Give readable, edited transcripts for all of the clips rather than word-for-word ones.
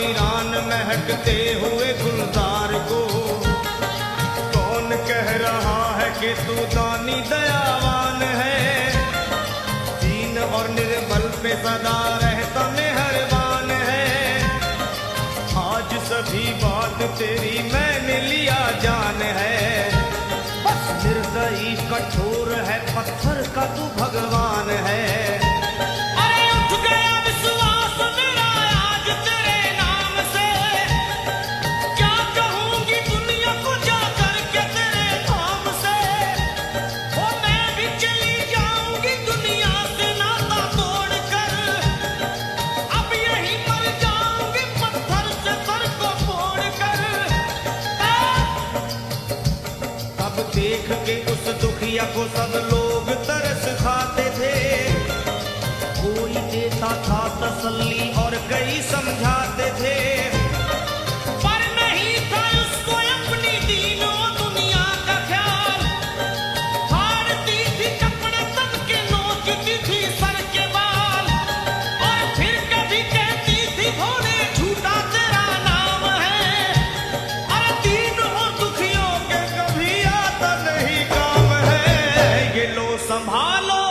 वीरान महकते हुए गुलजार को। कौन कह रहा है कि तू दानी दयावान है, दीन और निर्बल पे सदा रहता मेहरबान है। आज सभी बात तेरी मैंने लिया जान है, बस निर्दयी कठोर है पत्थर का तू भगवान है। अरे उठ गया विश्वास मेरा आज तेरे नाम से, क्या कहूंगी दुनिया को जा करके तेरे नाम से। वो मैं भी चली जाऊंगी दुनिया से नाता तोड़कर, अब यही मर जाऊंगी पत्थर से सर को फोड़कर। अब देख के उस दुखिया को सब लोग तरस खाते थे, कोई देता था तसल्ली और कई समझाते थे। पर नहीं था उसको अपनी दीनो दुनिया का ख्याल, फाड़ती थी कपड़े सबके, नोचती थी सर के बाल, और फिर कभी कहती थी भोले झूठा तेरा नाम है। अरे दीन और दुखियों के कभी आता नहीं काम है। ये लो संभालो,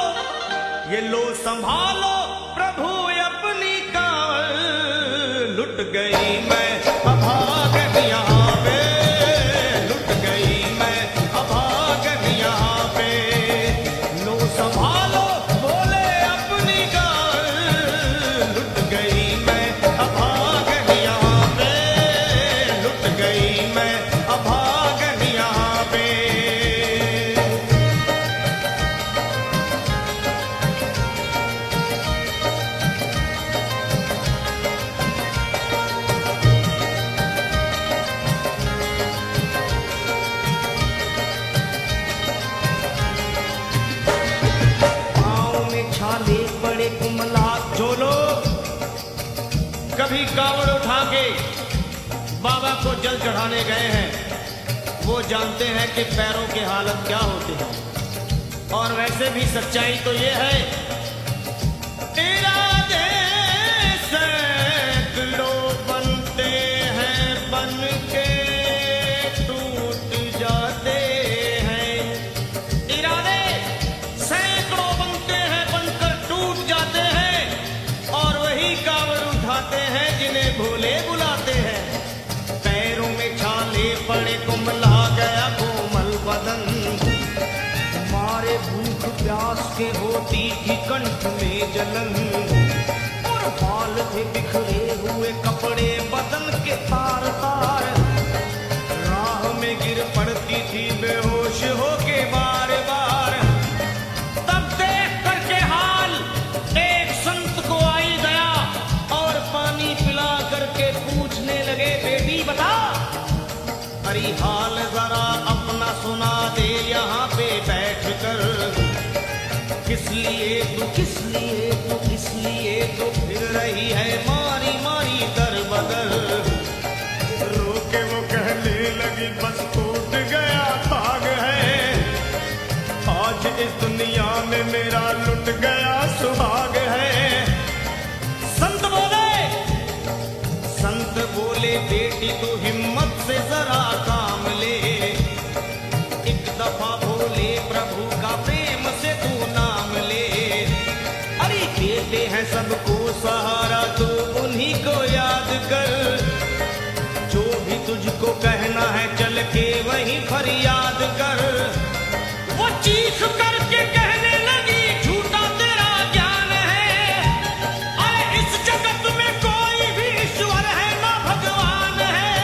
ये लो संभालो प्रभु अपनी कावल, लुट गई मैं अभागन यहाँ पे, लुट गई मैं अभागन यहाँ पे। लो संभालो बोले अपनी कावल, लुट गई मैं अभागन यहाँ पे, लुट गई मैं अभागन यहाँ पे। पाँव में छाले पड़े कुमला, जो लोग कभी कावड़ उठा के बाबा को जल चढ़ाने गए हैं, वो जानते हैं कि पैरों की हालत क्या होती है। और वैसे भी सच्चाई तो ये है, इरादे सैकड़ों बनते हैं बन के टूट जाते हैं। इरादे सैकड़ों बनते हैं बनकर टूट जाते हैं, और वही कावड़ उठाते हैं जिन्हें भोले बुलाते हैं। पैरों में छाले पड़े कुमला गया कोमल बदन, मारे भूख प्यास के होती थी कंठ में जलन। और बाल थे बिखरे हुए कपड़े बदन के तार तार, राह में गिर पड़ती थी बेहोश होके बार बार। तब देख करके हाल एक संत को आई गया, और पानी पिला करके पूछने लगे बेटी बता। अरे हाल जरा अपना सुना दे यहाँ पे बैठ कर, किस लिए तू किस लिए तू किस लिए तू फिर रही है मारी मारी दर बदर। रोके वो कहने लगी बस टूट गया भाग है, आज इस दुनिया में मेरा लुट गया सुहाग है। संत बोले बेटी तू हिम्मत से जरा काम ले, एक दफा भोले प्रभु का प्रेम से तू नाम ले। अरे देते हैं सबको सहारा तू उन्हीं को याद कर, जो भी तुझको कहना है चल के वही फरियाद कर। वो चीख करके कहने लगी झूठा तेरा ज्ञान है, अरे इस जगत में कोई भी ईश्वर है ना भगवान है।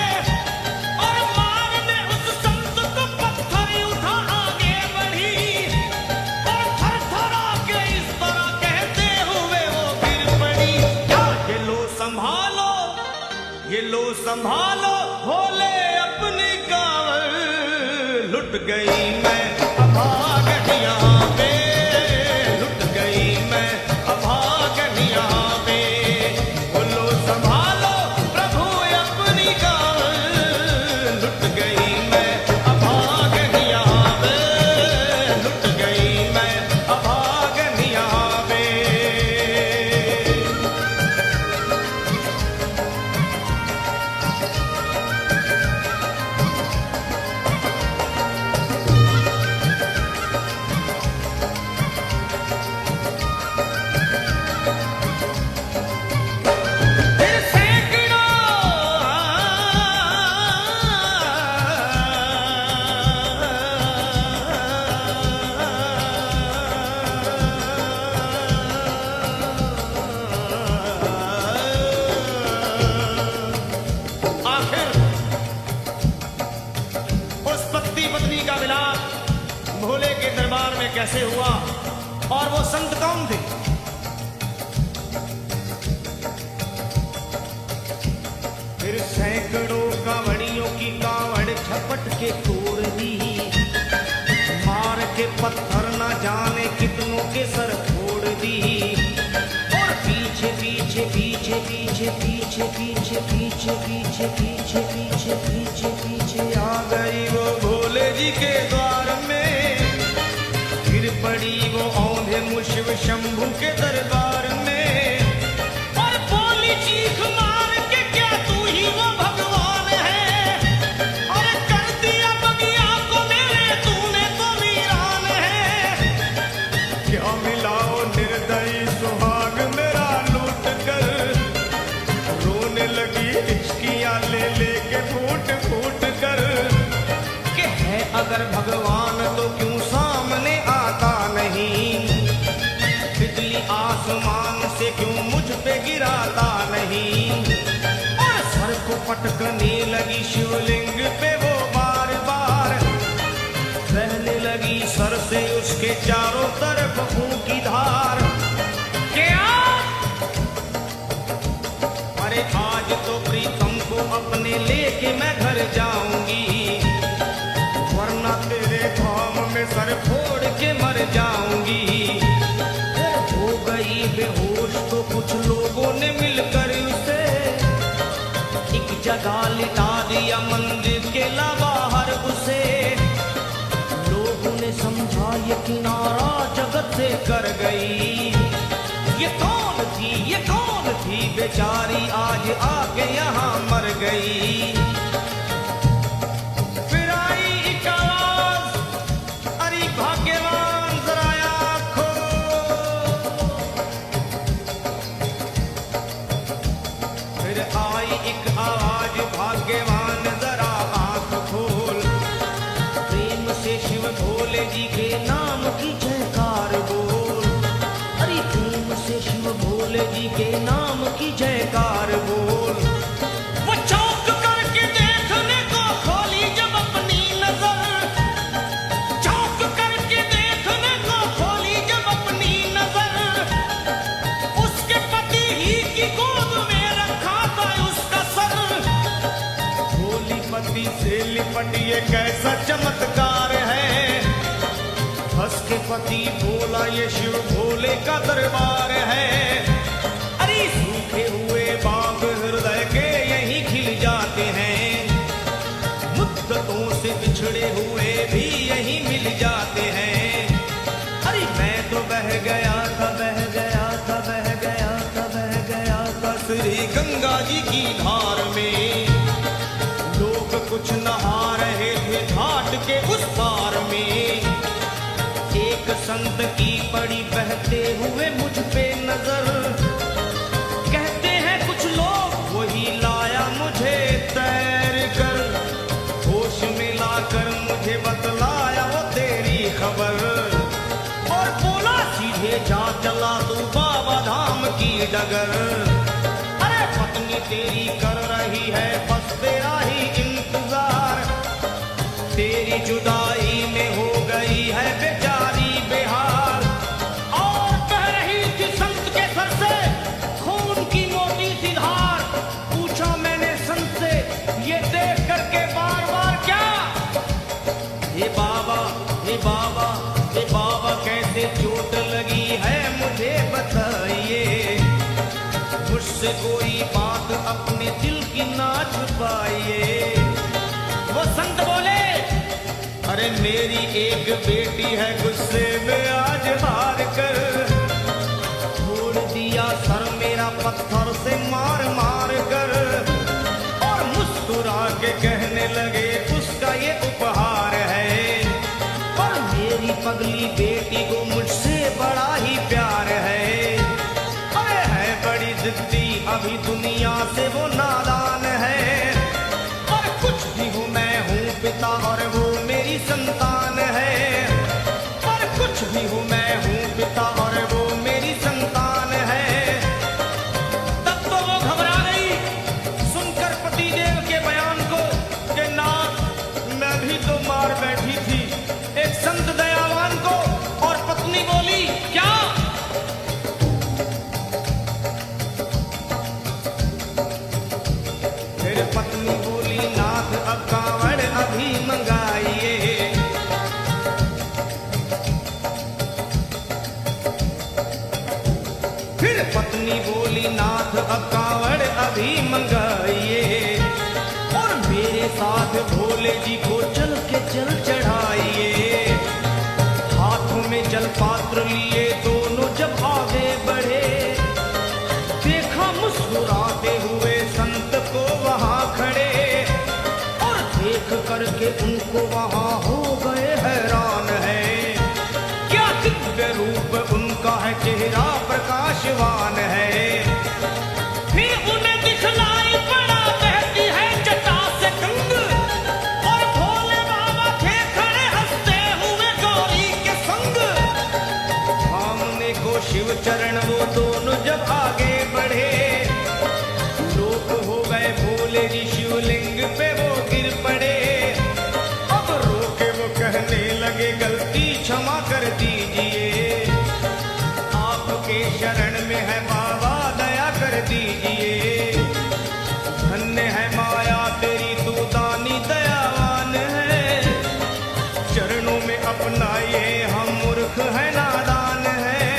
और मारने उस संत को पत्थर उठा आगे बढ़ी, और थर थरा के इस तरह कहते हुए वो गिर पड़ी। ये लो संभालो, ये लो संभालो भोले अपनी कावड़, लुट गई मैं अभागन यहाँ पे, लुट गई मैं अभागन यहाँ पे। बोलो संभालो प्रभु अपनी कावड़, लुट गई मैं अभागन यहाँ पे, लुट गई मैं अभागन यहाँ पे। वो संत कौन थे? फिर सैकड़ों कावड़ियों की कावड़ झपट के तोड़ दी, मार के पत्थर न जाने कितनों के सर फोड़ दी। और पीछे पीछे पीछे पीछे पीछे पीछे पीछे पीछे पीछे पीछे पीछे पीछे आ गई वो भोले जी के द्वार में। फिर पड़ी वो औंधे मुशिव शंभू के दरबार में। और बोली चीख मार के, क्या तू ही वो भगवान है? और कर दिया बगिया को मेरे, तूने तो वीरान है। क्या मिलाओ निर्दयी सुहाग मेरा लूट कर, रोने लगी हिचकियां ले लेके फूट फूट कर। कि है अगर भगवान तो क्यों सामने आता नहीं, बिजली आसमान से क्यों मुझ पे गिराता नहीं। और सर को पटकने लगी शिवलिंग पे वो बार बार, बहने लगी सर से उसके चारों तरफ खून की धार। क्या? अरे आज तो प्रीतम को अपने लेके मैं घर जाऊंगी, वरना तेरे धाम में सर फोड़ के मर जाऊंगी। हो गई बेहोश तो कुछ लोगों ने मिलकर उसे एक जगह लिटा दिया मंदिर के बाहर उसे। लोगों ने समझा ये किनारा जगत से कर गई। ये कौन थी, ये कौन थी बेचारी, आज आके यहाँ मर गई। फिर आई एक आवाज, अरे भाग्यवान जरा आँख खोलो। फिर आई एक आवाज, भाग्यवान जरा आँख खोल। प्रेम से शिव भोले जी के नाम की जयकार बोल। अरे प्रेम से शिव भोले जी के नाम की जयकार बोल। वो चौंक करके देखने को खोली जब अपनी नजर, चौंक करके देखने को खोली जब अपनी नजर। उसके पति ही की गोद में रखा था उसका सर। भोली पति से लिपट ये कैसा चमत्कार है, हंस के पति बोला ये शिव भोले का दरबार है। अरे सूखे हुए बाग हृदय के यहीं खिल जाते हैं, मुद्दतों से बिछड़े हुए भी यहीं मिल जाते हैं। अरे मैं तो बह गया था, बह गया था, बह गया था, बह गया था श्री गंगा जी की धार में। लोग कुछ नहा रहे थे घाट के उस पार में। एक संत की पड़ी बहते हुए मुझ पे नजर, कहते हैं कुछ लोग वही लाया मुझे तैर कर। होश में लाकर मुझे बतलाया वो तेरी खबर, और बोला सीधे जा चला तू बाबा धाम की डगर। अरे पत्नी तेरी कर रही है बस तेरा ही इंतजार, तेरी जुदाई में हो गई है बेचारी बेहार। और बह रही थी संत के सर से खून की मोटी सी धार। पूछा मैंने संत से ये देख करके बार बार क्या, हे बाबा, हे बाबा, हे बाबा कैसे चोट लगी है मुझे बताइए। मुझसे कोई बात अपने दिल की ना छुपाइए। वो संत बोले, अरे मेरी एक बेटी है गुस्से में आज हार कर, छोड़ दिया सर मेरा पत्थर से मार मार कर। और मुस्कुरा के कहने लगे उसका ये उपहार है, और मेरी पगली बेटी को मुझसे बड़ा ही प्यार है। अरे है बड़ी जिद्दी अभी दुनिया से वो नादान है, और कुछ भी हूँ मैं हूँ पिता और वो मेरी संतान है। और कुछ भी हूँ मैं हूँ फिर पत्नी बोली नाथ अब कांवड़ अभी मंगाइए और मेरे साथ भोले जी को चल के जल चढ़ाइए। हाथों में जल पात्र लिए दोनों जब आगे बढ़े, देखा मुस्कुराते हुए संत को वहां खड़े, और देख करके उनको वहां हो गए हैरान है। क्या दिव्य रूप उनका है, चेहरा प्रकाशवान है। फिर उन्हें दिखलाई पड़ा बहती है जटा से गंग, और भोले बाबा थे खड़े हंसते हुए गौरी के संग। सामने को शिव चरण वो दोनों जब आगे बढ़े, लोग हो गए भोले जी शिवलिंग पे वो गिर पड़े। अब रोके वो कहने लगे गलती क्षमा कर दीजिए, आपके शरण में है बाबा दया कर दीजिए। धन्य है माया तेरी तू दानी दयावान है, चरणों में अपनाइए हम मूर्ख है नादान है।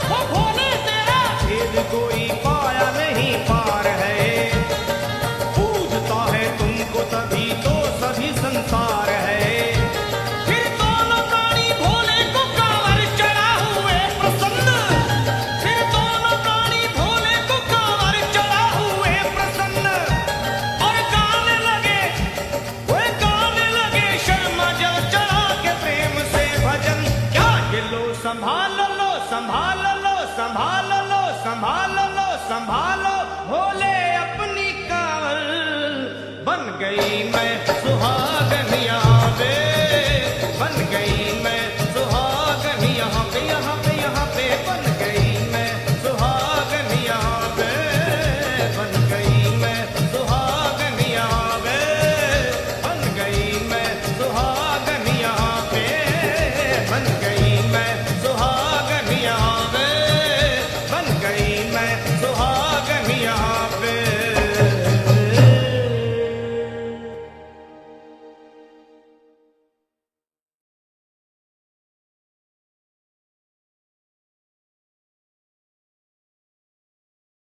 वो भोले तेरा भेद कोई पाया नहीं पार है, पूजता है तुमको तभी तो सभी संसार है। फिर दोनों प्राणी भोले को कांवर चढ़ा हुए प्रसन्न, फिर दोनों प्राणी भोले को कांवर चढ़ा हुए प्रसन्न, और गाने लगे शर्मा जल चढ़ा के प्रेम से भजन। क्या ये लो संभाल लो संभाल लो संभाल लो संभाल लो संभालो, भोले अपनी कांवड़ बन गई मैं।